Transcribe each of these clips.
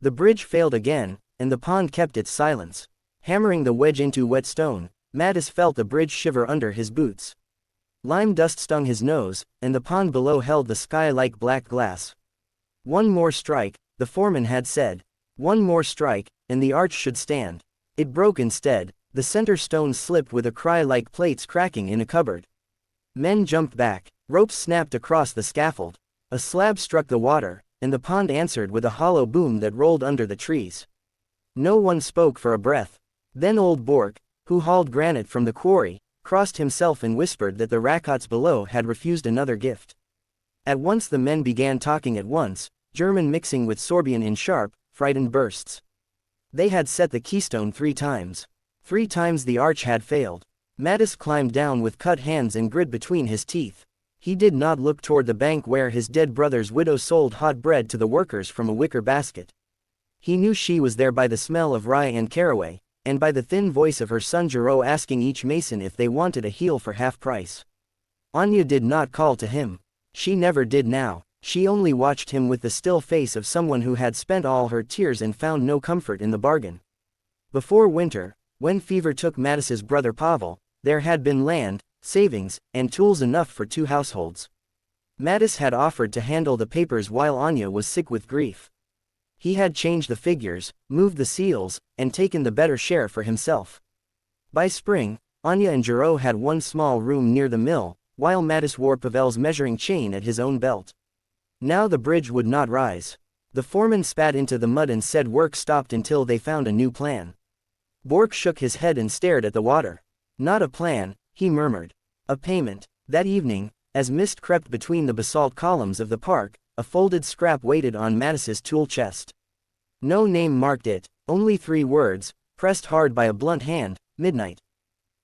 The bridge failed again, and the pond kept its silence. Hammering the wedge into wet stone, Mattis felt the bridge shiver under his boots. Lime dust stung his nose, and the pond below held the sky like black glass. One more strike, the foreman had said. One more strike, and the arch should stand. It broke instead. The center stone slipped with a cry like plates cracking in a cupboard. Men jumped back. Ropes snapped across the scaffold. A slab struck the water, and the pond answered with a hollow boom that rolled under the trees. No one spoke for a breath. Then old Bork, who hauled granite from the quarry, crossed himself and whispered that the Rakots below had refused another gift. At once the men began talking at once, German mixing with Sorbian in sharp, frightened bursts. They had set the keystone 3 times. 3 times the arch had failed. Mattis climbed down with cut hands and grit between his teeth. He did not look toward the bank where his dead brother's widow sold hot bread to the workers from a wicker basket. He knew she was there by the smell of rye and caraway, and by the thin voice of her son Giraud asking each mason if they wanted a heel for half price. Anya did not call to him. She never did now. She only watched him with the still face of someone who had spent all her tears and found no comfort in the bargain. Before winter, when fever took Mattis's brother Pavel, there had been land, savings, and tools enough for 2 households. Mattis had offered to handle the papers while Anya was sick with grief. He had changed the figures, moved the seals, and taken the better share for himself. By spring, Anya and Giraud had one small room near the mill, while Mattis wore Pavel's measuring chain at his own belt. Now the bridge would not rise. The foreman spat into the mud and said work stopped until they found a new plan. Bork shook his head and stared at the water. Not a plan, he murmured. A payment. That evening, as mist crept between the basalt columns of the park, a folded scrap waited on Mattis's tool chest. No name marked it, only 3 words, pressed hard by a blunt hand: midnight.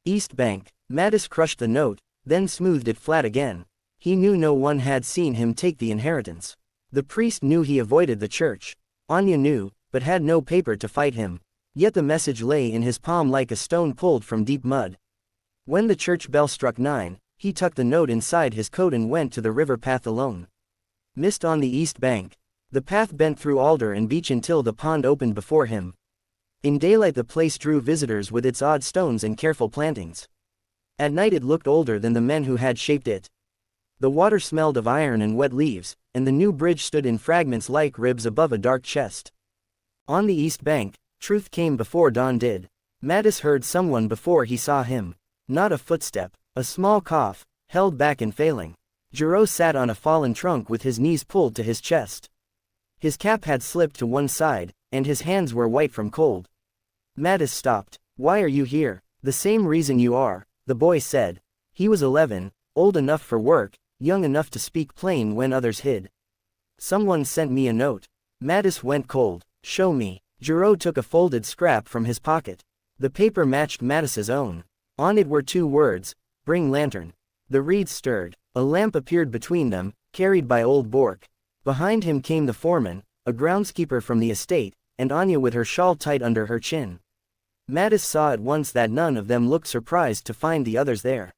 East Bank. Mattis crushed the note, then smoothed it flat again. He knew no one had seen him take the inheritance. The priest knew he avoided the church. Anya knew, but had no paper to fight him. Yet the message lay in his palm like a stone pulled from deep mud. When the church bell struck 9, he tucked the note inside his coat and went to the river path alone. Mist on the east bank. The path bent through alder and beech until the pond opened before him. In daylight the place drew visitors with its odd stones and careful plantings. At night it looked older than the men who had shaped it. The water smelled of iron and wet leaves, and the new bridge stood in fragments like ribs above a dark chest. On the east bank, truth came before dawn did. Mattis heard someone before he saw him. Not a footstep, a small cough, held back and failing. Giraud sat on a fallen trunk with his knees pulled to his chest. His cap had slipped to one side, and his hands were white from cold. Mattis stopped. Why are you here? The same reason you are, the boy said. He was 11, old enough for work, young enough to speak plain when others hid. Someone sent me a note. Mattis went cold. Show me. Giraud took a folded scrap from his pocket. The paper matched Mattis's own. On it were 2 words: bring lantern. The reeds stirred. A lamp appeared between them, carried by old Bork. Behind him came the foreman, a groundskeeper from the estate, and Anya with her shawl tight under her chin. Mattis saw at once that none of them looked surprised to find the others there.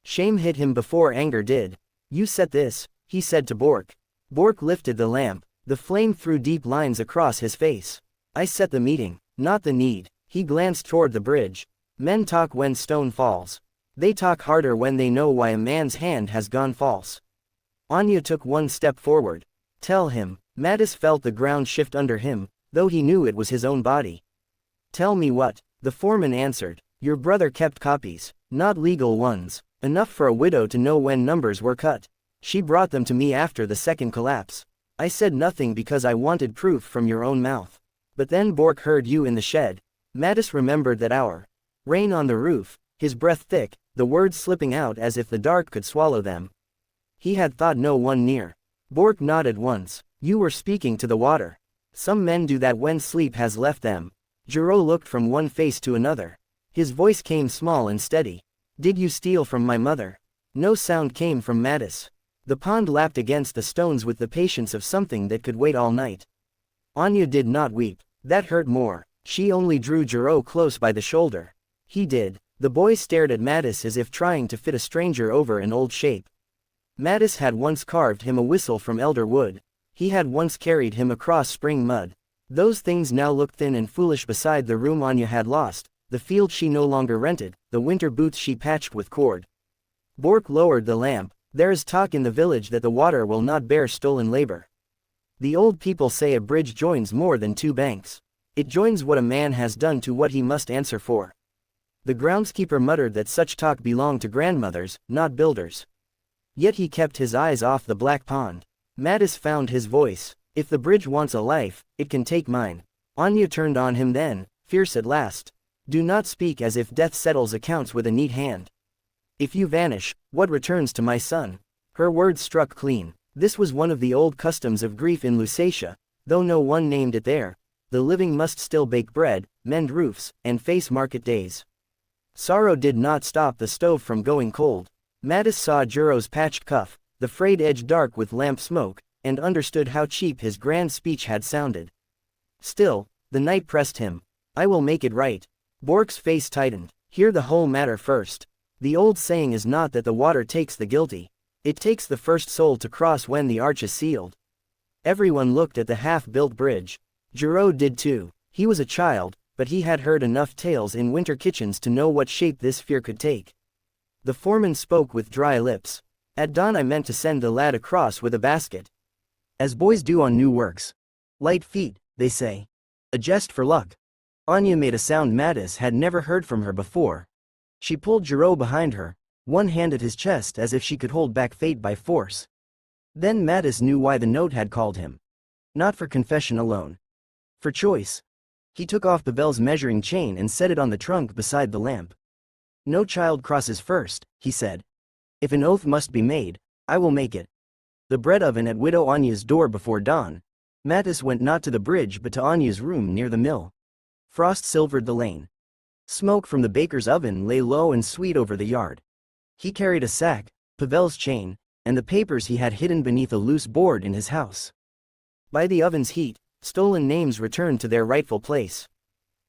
Shame hit him before anger did. You set this, he said to Bork. Bork lifted the lamp. The flame threw deep lines across his face. I set the meeting, not the need. He glanced toward the bridge. Men talk when stone falls. They talk harder when they know why a man's hand has gone false. Anya took 1 step forward. Tell him. Mattis felt the ground shift under him, though he knew it was his own body. Tell me what? The foreman answered. Your brother kept copies, not legal ones, enough for a widow to know when numbers were cut. She brought them to me after the second collapse. I said nothing because I wanted proof from your own mouth. But then Bork heard you in the shed. Mattis remembered that hour. Rain on the roof, his breath thick, the words slipping out as if the dark could swallow them. He had thought no one near. Bork nodded once. You were speaking to the water. Some men do that when sleep has left them. Giraud looked from one face to another. His voice came small and steady. Did you steal from my mother? No sound came from Mattis. The pond lapped against the stones with the patience of something that could wait all night. Anya did not weep. That hurt more. She only drew Giraud close by the shoulder. He did. The boy stared at Mattis as if trying to fit a stranger over an old shape. Mattis had once carved him a whistle from elder wood. He had once carried him across spring mud. Those things now looked thin and foolish beside the room Anya had lost, the field she no longer rented, the winter boots she patched with cord. Bork lowered the lamp. There is talk in the village that the water will not bear stolen labor. The old people say a bridge joins more than two banks. It joins what a man has done to what he must answer for. The groundskeeper muttered that such talk belonged to grandmothers, not builders. Yet he kept his eyes off the black pond. Mattis found his voice. If the bridge wants a life, it can take mine. Anya turned on him then, fierce at last. Do not speak as if death settles accounts with a neat hand. If you vanish, what returns to my son? Her words struck clean. This was one of the old customs of grief in Lusatia, though no one named it there. The living must still bake bread, mend roofs, and face market days. Sorrow did not stop the stove from going cold. Mattis saw Juro's patched cuff, the frayed edge dark with lamp smoke, and understood how cheap his grand speech had sounded. Still, the knight pressed him. I will make it right. Bork's face tightened. Hear the whole matter first. The old saying is not that the water takes the guilty. It takes the first soul to cross when the arch is sealed. Everyone looked at the half-built bridge. Juro did too. He was a child, but he had heard enough tales in winter kitchens to know what shape this fear could take. The foreman spoke with dry lips. At dawn I meant to send the lad across with a basket. As boys do on new works. Light feet, they say. A jest for luck. Anya made a sound Mattis had never heard from her before. She pulled Juro behind her, one hand at his chest as if she could hold back fate by force. Then Mattis knew why the note had called him. Not for confession alone. For choice. He took off Pavel's measuring chain and set it on the trunk beside the lamp. No child crosses first, he said. If an oath must be made, I will make it. The bread oven at Widow Anya's door before dawn. Mattis went not to the bridge but to Anya's room near the mill. Frost silvered the lane. Smoke from the baker's oven lay low and sweet over the yard. He carried a sack, Pavel's chain, and the papers he had hidden beneath a loose board in his house. By the oven's heat, stolen names returned to their rightful place.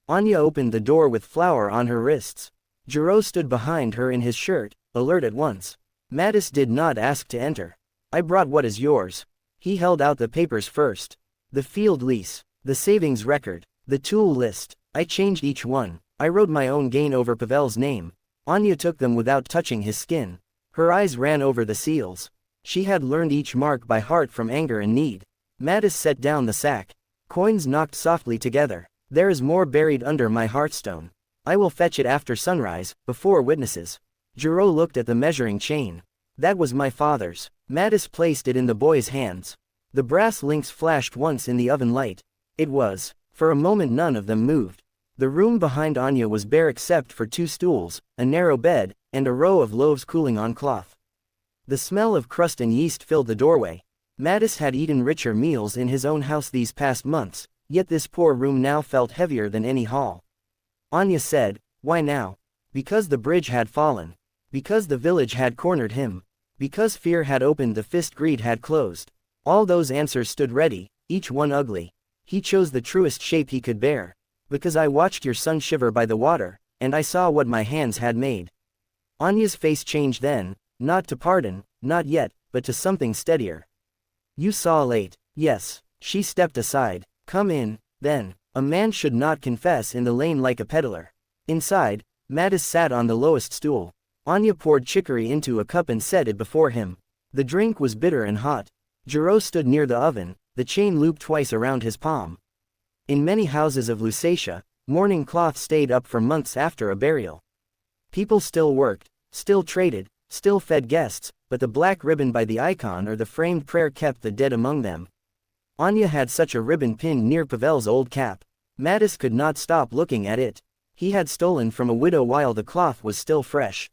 Anya opened the door with flour on her wrists. Juro stood behind her in his shirt, alert at once. Mattis did not ask to enter. I brought what is yours. He held out the papers first. The field lease, the savings record, the tool list. I changed each one. I wrote my own gain over Pavel's name. Anya took them without touching his skin. Her eyes ran over the seals. She had learned each mark by heart from anger and need. Mattis set down the sack. Coins knocked softly together. There is more buried under my hearthstone. I will fetch it after sunrise, before witnesses. Juro looked at the measuring chain. That was my father's. Mattis placed it in the boy's hands. The brass links flashed once in the oven light. It was. For a moment none of them moved. The room behind Anya was bare except for two stools, a narrow bed, and a row of loaves cooling on cloth. The smell of crust and yeast filled the doorway. Mattis had eaten richer meals in his own house these past months, yet this poor room now felt heavier than any hall. Anya said, Why now? Because the bridge had fallen. Because the village had cornered him. Because fear had opened the fist greed had closed. All those answers stood ready, each one ugly. He chose the truest shape he could bear. Because I watched your son shiver by the water, and I saw what my hands had made. Anya's face changed then, not to pardon, not yet, but to something steadier. You saw late. Yes. She stepped aside. Come in, then. A man should not confess in the lane like a peddler. Inside, Mattis sat on the lowest stool. Anya poured chicory into a cup and set it before him. The drink was bitter and hot. Juro stood near the oven, the chain looped twice around his palm. In many houses of Lusatia, mourning cloth stayed up for months after a burial. People still worked, still traded, still fed guests, but the black ribbon by the icon or the framed prayer kept the dead among them. Anya had such a ribbon pinned near Pavel's old cap. Mattis could not stop looking at it. He had stolen from a widow while the cloth was still fresh.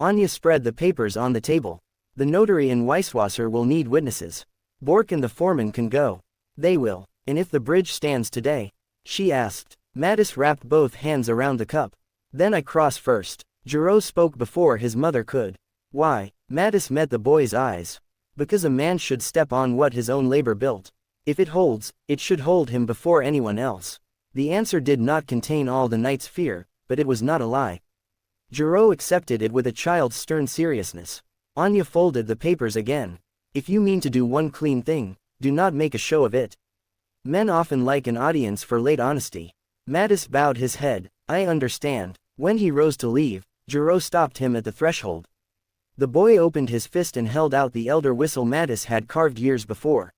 Anya spread the papers on the table. The notary and Weisswasser will need witnesses. Bork and the foreman can go. They will. And if the bridge stands today? She asked. Mattis wrapped both hands around the cup. Then I cross first. Juro spoke before his mother could. Why? Mattis met the boy's eyes. Because a man should step on what his own labor built. If it holds, it should hold him before anyone else. The answer did not contain all the knight's fear, but it was not a lie. Juro accepted it with a child's stern seriousness. Anya folded the papers again. If you mean to do one clean thing, do not make a show of it. Men often like an audience for late honesty. Mattis bowed his head. I understand. When he rose to leave, Giraud stopped him at the threshold. The boy opened his fist and held out the elder whistle Mattis had carved years before.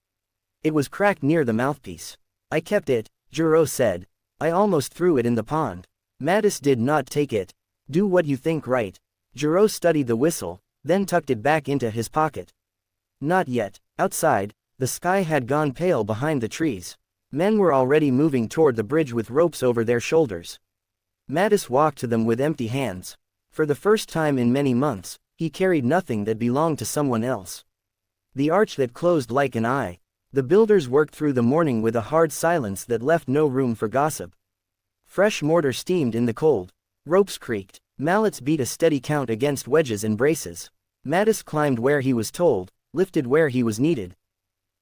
It was cracked near the mouthpiece. I kept it, Giraud said. I almost threw it in the pond. Mattis did not take it. Do what you think right. Giraud studied the whistle, then tucked it back into his pocket. Not yet. Outside, the sky had gone pale behind the trees. Men were already moving toward the bridge with ropes over their shoulders. Mattis walked to them with empty hands. For the first time in many months, he carried nothing that belonged to someone else. The arch that closed like an eye. The builders worked through the morning with a hard silence that left no room for gossip. Fresh mortar steamed in the cold. Ropes creaked. Mallets beat a steady count against wedges and braces. Mattis climbed where he was told, lifted where he was needed,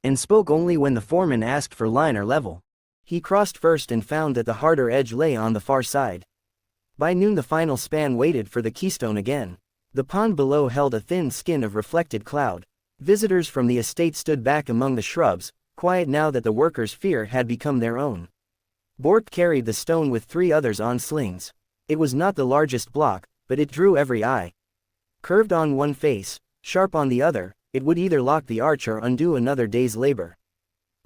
and spoke only when the foreman asked for line or level. He crossed first and found that the harder edge lay on the far side. By noon the final span waited for the keystone again. The pond below held a thin skin of reflected cloud. Visitors from the estate stood back among the shrubs, quiet now that the workers' fear had become their own. Bork carried the stone with 3 others on slings. It was not the largest block, but it drew every eye. Curved on one face, sharp on the other, it would either lock the arch or undo another day's labor.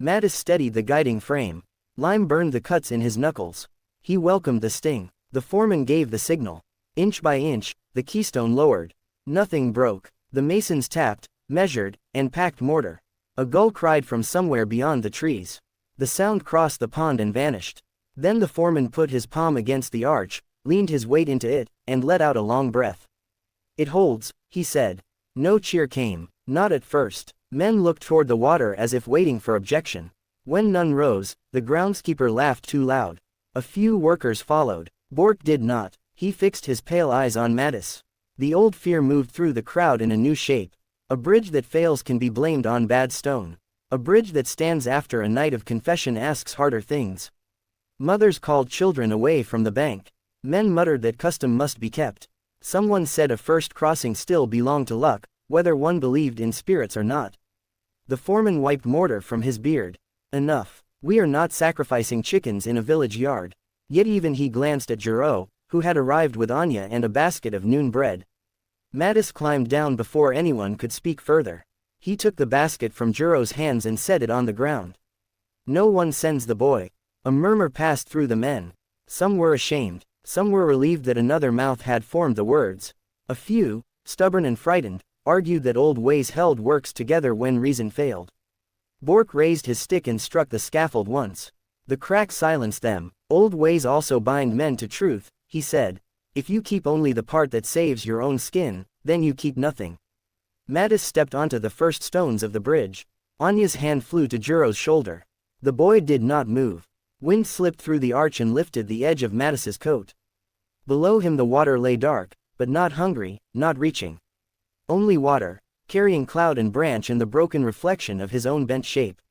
Mattis steadied the guiding frame. Lime burned the cuts in his knuckles. He welcomed the sting. The foreman gave the signal. Inch by inch, the keystone lowered. Nothing broke. The masons tapped, measured, and packed mortar. A gull cried from somewhere beyond the trees. The sound crossed the pond and vanished. Then the foreman put his palm against the arch, leaned his weight into it, and let out a long breath. It holds, he said. No cheer came. Not at first. Men looked toward the water as if waiting for objection. When none rose, the groundskeeper laughed too loud. A few workers followed. Bork did not. He fixed his pale eyes on Mattis. The old fear moved through the crowd in a new shape. A bridge that fails can be blamed on bad stone. A bridge that stands after a night of confession asks harder things. Mothers called children away from the bank. Men muttered that custom must be kept. Someone said a first crossing still belonged to luck, whether one believed in spirits or not. The foreman wiped mortar from his beard. Enough. We are not sacrificing chickens in a village yard. Yet even he glanced at Giraud, who had arrived with Anya and a basket of noon bread. Mattis climbed down before anyone could speak further. He took the basket from Giraud's hands and set it on the ground. No one sends the boy. A murmur passed through the men. Some were ashamed. Some were relieved that another mouth had formed the words. A few, stubborn and frightened, argued that old ways held works together when reason failed. Bork raised his stick and struck the scaffold once. The crack silenced them. Old ways also bind men to truth, he said. If you keep only the part that saves your own skin, then you keep nothing. Mattis stepped onto the first stones of the bridge. Anya's hand flew to Giraud's shoulder. The boy did not move. Wind slipped through the arch and lifted the edge of Mattis's coat. Below him the water lay dark, but not hungry, not reaching. Only water, carrying cloud and branch and the broken reflection of his own bent shape.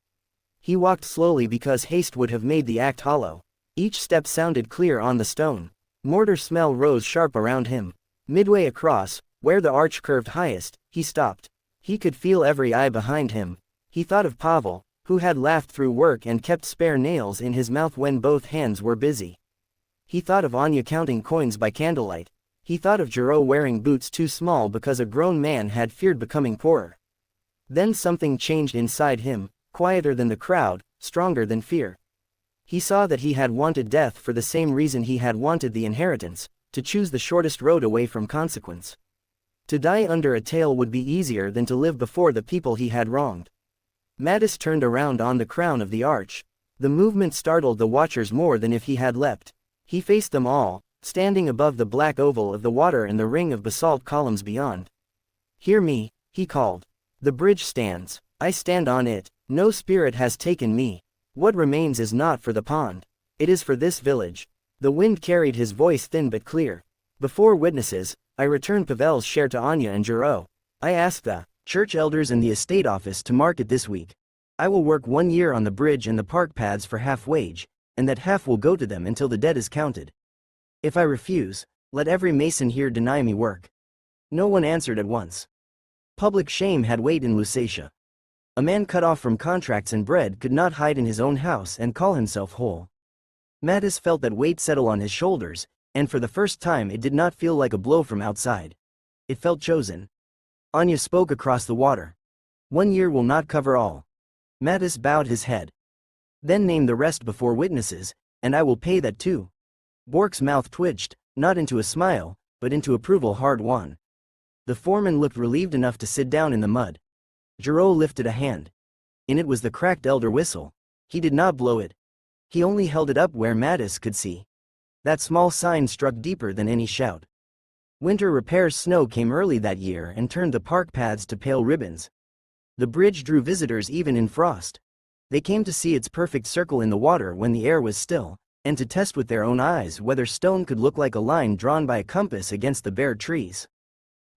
He walked slowly because haste would have made the act hollow. Each step sounded clear on the stone. Mortar smell rose sharp around him. Midway across, where the arch curved highest, he stopped. He could feel every eye behind him. He thought of Pavel, who had laughed through work and kept spare nails in his mouth when both hands were busy. He thought of Anya counting coins by candlelight. He thought of Giraud wearing boots too small because a grown man had feared becoming poorer. Then something changed inside him, quieter than the crowd, stronger than fear. He saw that he had wanted death for the same reason he had wanted the inheritance, to choose the shortest road away from consequence. To die under a tale would be easier than to live before the people he had wronged. Mattis turned around on the crown of the arch. The movement startled the watchers more than if he had leapt. He faced them all, standing above the black oval of the water and the ring of basalt columns beyond. Hear me, he called. The bridge stands. I stand on it. No spirit has taken me. What remains is not for the pond. It is for this village. The wind carried his voice thin but clear. Before witnesses, I returned Pavel's share to Anya and Giraud. I asked the church elders and the estate office to mark it this week. I will work 1 year on the bridge and the park paths for half wage, and that half will go to them until the debt is counted. If I refuse, let every mason here deny me work. No one answered at once. Public shame had weight in Lusatia. A man cut off from contracts and bread could not hide in his own house and call himself whole. Mattis felt that weight settle on his shoulders, and for the first time it did not feel like a blow from outside. It felt chosen. Anya spoke across the water. 1 year will not cover all. Mattis bowed his head. Then name the rest before witnesses, and I will pay that too. Bork's mouth twitched, not into a smile, but into approval hard-won. The foreman looked relieved enough to sit down in the mud. Giraud lifted a hand. In it was the cracked elder whistle. He did not blow it. He only held it up where Mattis could see. That small sign struck deeper than any shout. Winter repairs snow came early that year and turned the park paths to pale ribbons. The bridge drew visitors even in frost. They came to see its perfect circle in the water when the air was still, and to test with their own eyes whether stone could look like a line drawn by a compass against the bare trees.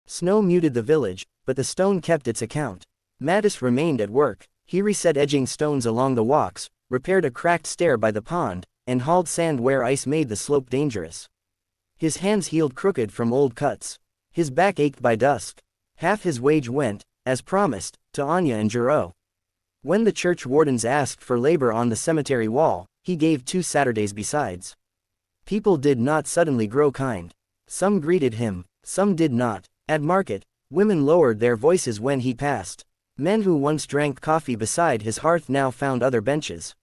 Snow muted the village, but the stone kept its account. Mattis remained at work. He reset edging stones along the walks, repaired a cracked stair by the pond, and hauled sand where ice made the slope dangerous. His hands healed crooked from old cuts. His back ached by dusk. Half his wage went, as promised, to Anya and Giraud. When the church wardens asked for labor on the cemetery wall, he gave 2 Saturdays besides. People did not suddenly grow kind. Some greeted him, some did not. At market, women lowered their voices when he passed. Men who once drank coffee beside his hearth now found other benches.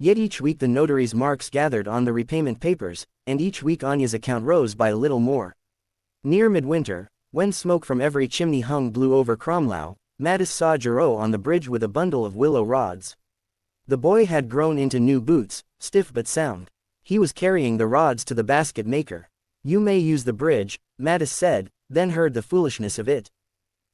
Yet each week the notary's marks gathered on the repayment papers, and each week Anya's account rose by a little more. Near midwinter, when smoke from every chimney hung blew over Kromlau, Mattis saw Giraud on the bridge with a bundle of willow rods. The boy had grown into new boots, stiff but sound. He was carrying the rods to the basket maker. "You may use the bridge," Mattis said, then heard the foolishness of it.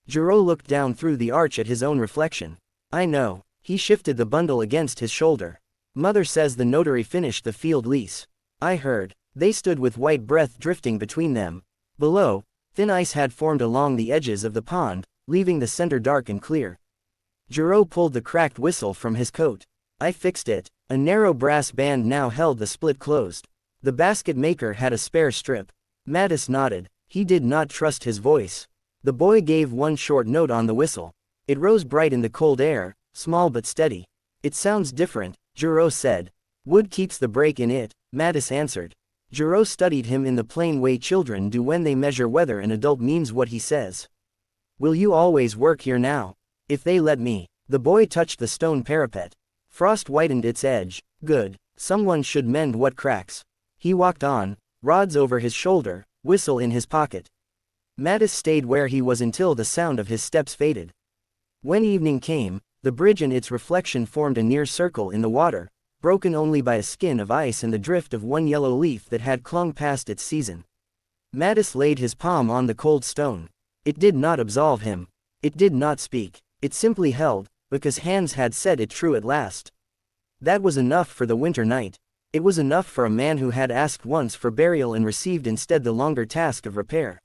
Giraud looked down through the arch at his own reflection. "I know." He shifted the bundle against his shoulder. "Mother says the notary finished the field lease." "I heard." They stood with white breath drifting between them. Below, thin ice had formed along the edges of the pond, leaving the center dark and clear. Giraud pulled the cracked whistle from his coat. "I fixed it." A narrow brass band now held the split closed. The basket maker had a spare strip. Mattis nodded. He did not trust his voice. The boy gave one short note on the whistle. It rose bright in the cold air, small but steady. "It sounds different," Giraud said. "Wood keeps the break in it," Mattis answered. Giraud studied him in the plain way children do when they measure whether an adult means what he says. "Will you always work here now?" "If they let me." The boy touched the stone parapet. Frost whitened its edge. "Good. Someone should mend what cracks." He walked on, rods over his shoulder, whistle in his pocket. Mattis stayed where he was until the sound of his steps faded. When evening came, the bridge and its reflection formed a near circle in the water, broken only by a skin of ice and the drift of one yellow leaf that had clung past its season. Mattis laid his palm on the cold stone. It did not absolve him. It did not speak. It simply held, because hands had said it true at last. That was enough for the winter night. It was enough for a man who had asked once for burial and received instead the longer task of repair.